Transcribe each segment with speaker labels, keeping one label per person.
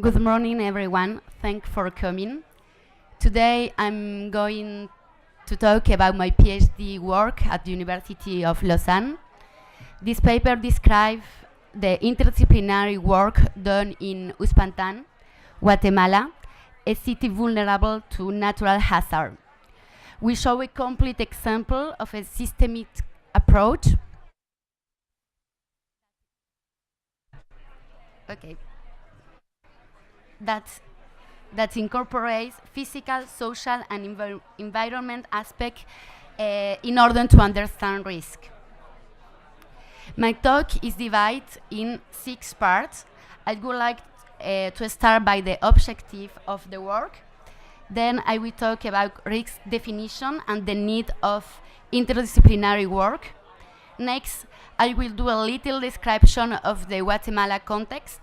Speaker 1: Good morning, everyone. Thanks for coming. Today, I'm going to talk about my PhD work at the University of Lausanne. This paper describes the interdisciplinary work done in Uspantan, Guatemala, a city vulnerable to natural hazard. We show a complete example of a systemic approach. Okay. That incorporates physical, social, and environment aspects in order to understand risk. My talk is divided in 6 parts. I would like to start by the objective of the work. Then I will talk about risk definition and the need of interdisciplinary work. Next, I will do a little description of the Guatemala context.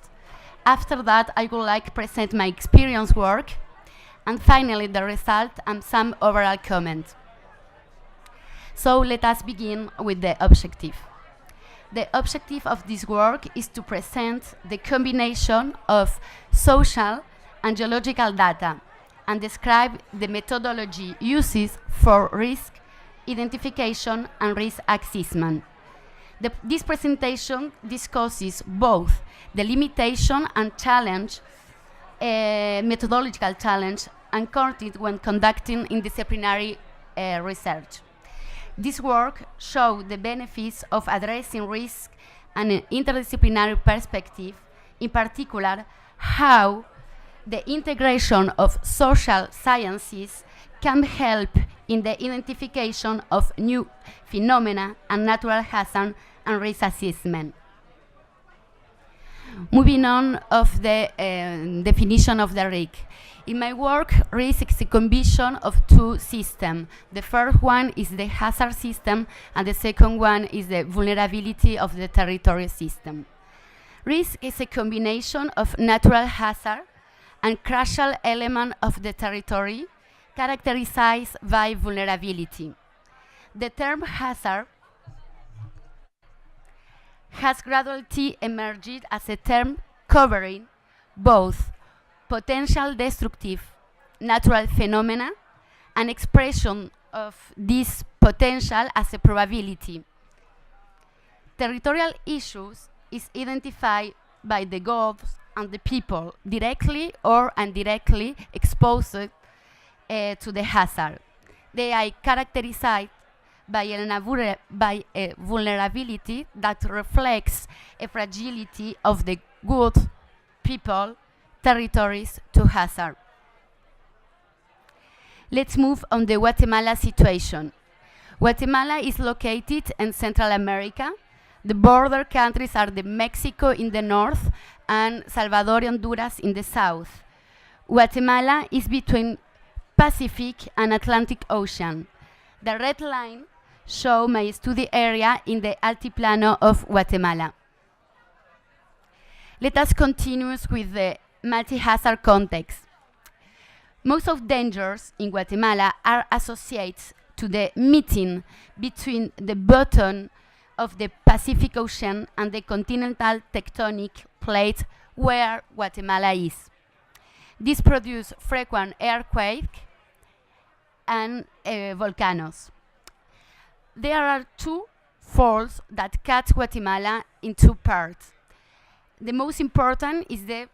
Speaker 1: After that, I would like to present my experience work, and finally the result and some overall comments. So let us begin with the objective. The objective of this work is to present the combination of social and geological data and describe the methodology uses for risk identification and risk assessment. This presentation discusses both the limitation and challenge, methodological challenge, encountered when conducting interdisciplinary research. This work shows the benefits of addressing risk and an interdisciplinary perspective, in particular, how the integration of social sciences can help in the identification of new phenomena and natural hazard and risk assessment. Moving on of the definition of the risk. In my work, risk is a combination of 2 systems. The first one is the hazard system, and the second one is the vulnerability of the territory system. Risk is a combination of natural hazard and crucial element of the territory characterized by vulnerability. The term hazard has gradually emerged as a term covering both potential destructive natural phenomena and expression of this potential as a probability. Territorial issues is identified by the groups and the people directly or indirectly exposed to the hazard. They are characterized by a vulnerability that reflects a fragility of the good people, territories to hazard. Let's move on the Guatemala situation. Guatemala is located in Central America. The border countries are the Mexico in the north and Salvador and Honduras in the south. Guatemala is between Pacific and Atlantic Ocean. The red line shows my study area in the Altiplano of Guatemala. Let us continue with the multi-hazard context. Most of dangers in Guatemala are associated to the meeting between the bottom of the Pacific Ocean and the continental tectonic plate where Guatemala is. This produces frequent earthquakes and volcanoes. There are 2 faults that cut Guatemala in 2 parts. The most important is the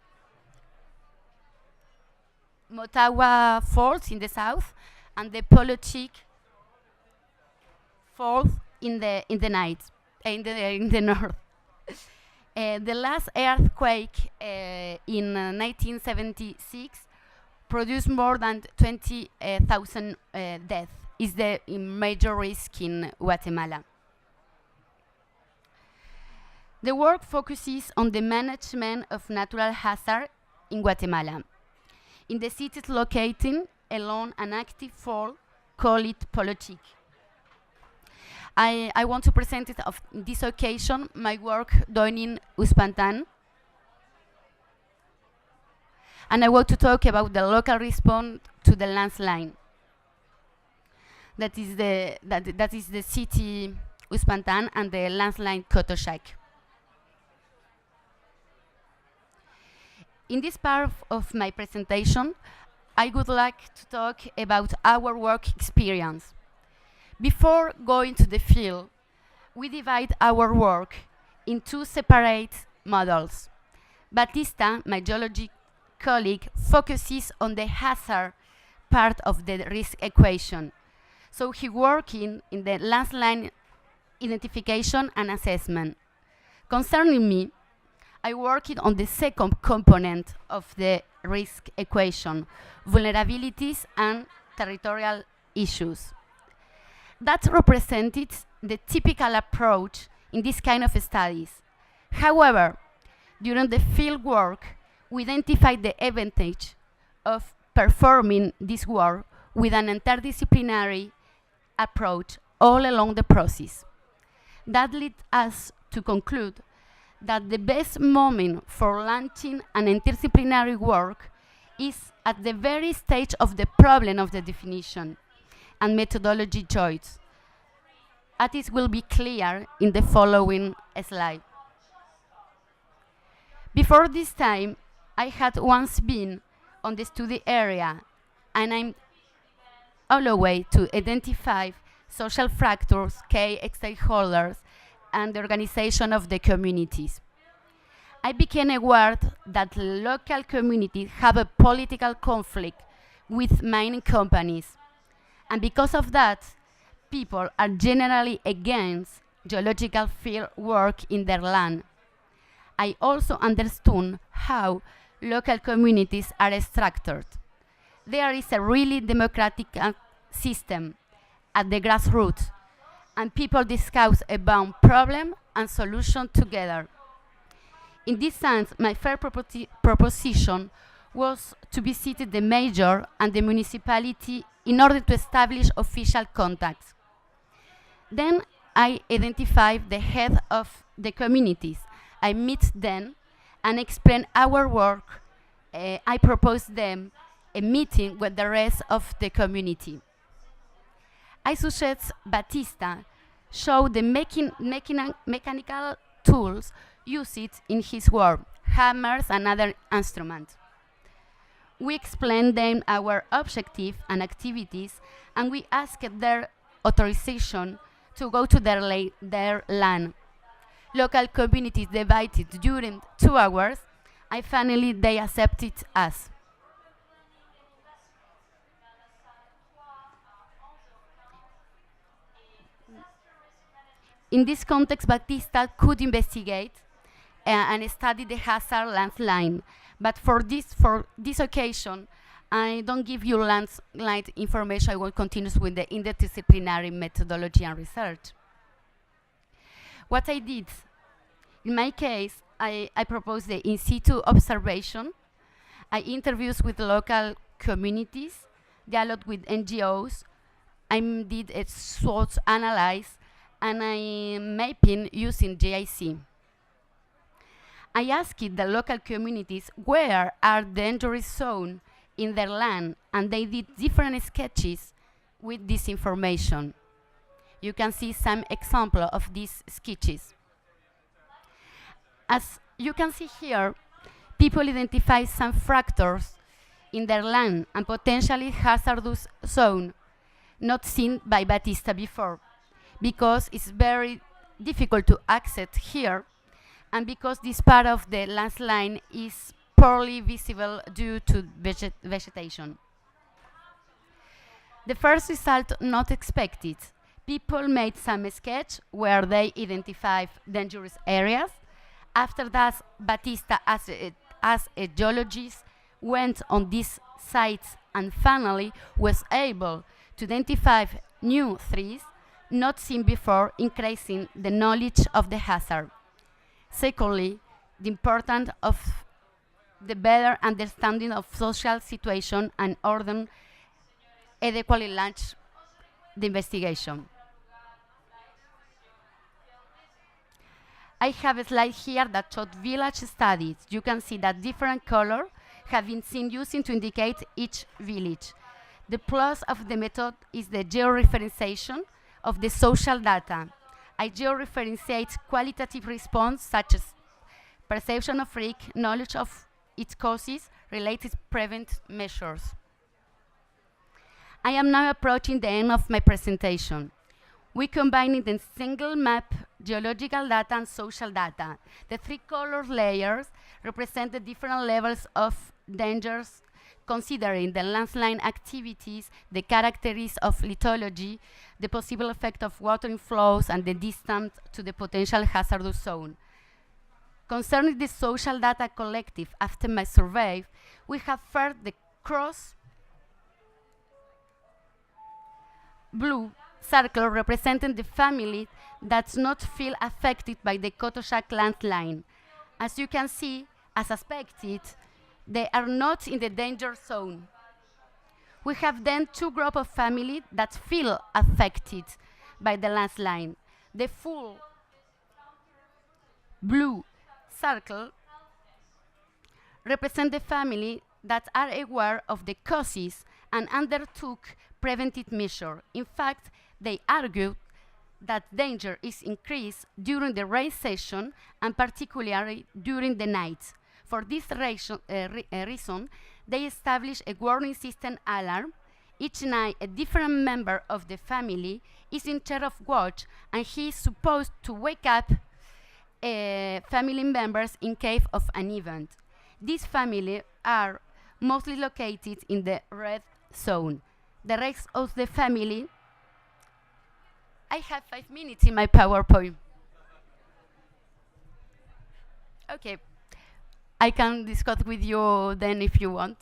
Speaker 1: Motagua Fault in the south and the Polochic Fault in the north. The last earthquake in 1976 produced more than 20,000 deaths. Is the major risk in Guatemala. The work focuses on the management of natural hazard in Guatemala. In the cities located along an active fault, call it Polochic. I want to present it on this occasion my work done in Uspantan. And I want to talk about the local response to the landslide. That is the city Uspantan and the landslide Cotochac. In this part of my presentation, I would like to talk about our work experience. Before going to the field, we divide our work in two separate models. Batista, my geology colleague, focuses on the hazard part of the risk equation. So he working in the landslide identification and assessment. Concerning me, I worked on the second component of the risk equation, vulnerabilities and territorial issues. That represented the typical approach in this kind of studies. However, during the field work, we identified the advantage of performing this work with an interdisciplinary approach all along the process. That led us to conclude that the best moment for launching an interdisciplinary work is at the very stage of the problem of the definition and methodology choice, as it will be clear in the following slide. Before this time, I had once been on the study area, and I'm all the way to identify social factors, key stakeholders, and the organization of the communities. I became aware that local communities have a political conflict with mining companies, and because of that, people are generally against geological field work in their land. I also understood how local communities are structured. There is a really democratic system at the grassroots, and people discuss about problem and solution together. In this sense, my first proposition was to visit the mayor and the municipality in order to establish official contacts. Then I identified the head of the communities. I meet them and explain our work. I propose them a meeting with the rest of the community. I suggest Batista show the mechanical tools used in his work, hammers and other instruments. We explain them our objective and activities, and we ask their authorization to go to their land. Local communities divided during 2 hours, and finally they accepted us. In this context, Batista could investigate and study the hazard landslide. But for this occasion, I don't give you landslide information. I will continue with the interdisciplinary methodology and research. What I did, in my case, I proposed the in situ observation. I interviews with local communities, dialogue with NGOs. I did a SWOT analysis, and I mapping using GIC. I asked the local communities where are dangerous zones in their land, and they did different sketches with this information. You can see some example of these sketches. As you can see here, people identify some fractures in their land and potentially hazardous zone not seen by Batista before, because it's very difficult to access here, and because this part of the landslide is poorly visible due to vegetation. The first result not expected. People made some sketch where they identified dangerous areas. After that, Batista, as a geologist, went on these sites and finally was able to identify new threats not seen before, increasing the knowledge of the hazard. Secondly, the importance of the better understanding of social situation and order adequately launch the investigation. I have a slide here that shows village studies. You can see that different colors have been seen using to indicate each village. The plus of the method is the georeferencing of the social data. I georeferenciate qualitative response such as perception of risk, knowledge of its causes, related preventive measures. I am now approaching the end of my presentation. We combine in the single map geological data and social data. The three color layers represent the different levels of dangers considering the landslide activities, the characteristics of lithology, the possible effect of watering flows, and the distance to the potential hazardous zone. Concerning the social data collective after my survey, we have first the cross blue circle representing the family that does not feel affected by the Kotoshak landslide. As you can see, as expected, they are not in the danger zone. We have then two groups of families that feel affected by the landslide. The full blue circle represent the family that are aware of the causes and undertook preventive measures. In fact, they argue that danger is increased during the rain season and particularly during the night. For this reason, they establish a warning system alarm. Each night, a different member of the family is in charge of watch, and he is supposed to wake up family members in case of an event. These families are mostly located in the red zone. The rest of the family, I have 5 minutes in my PowerPoint. Okay, I can discuss with you then if you want.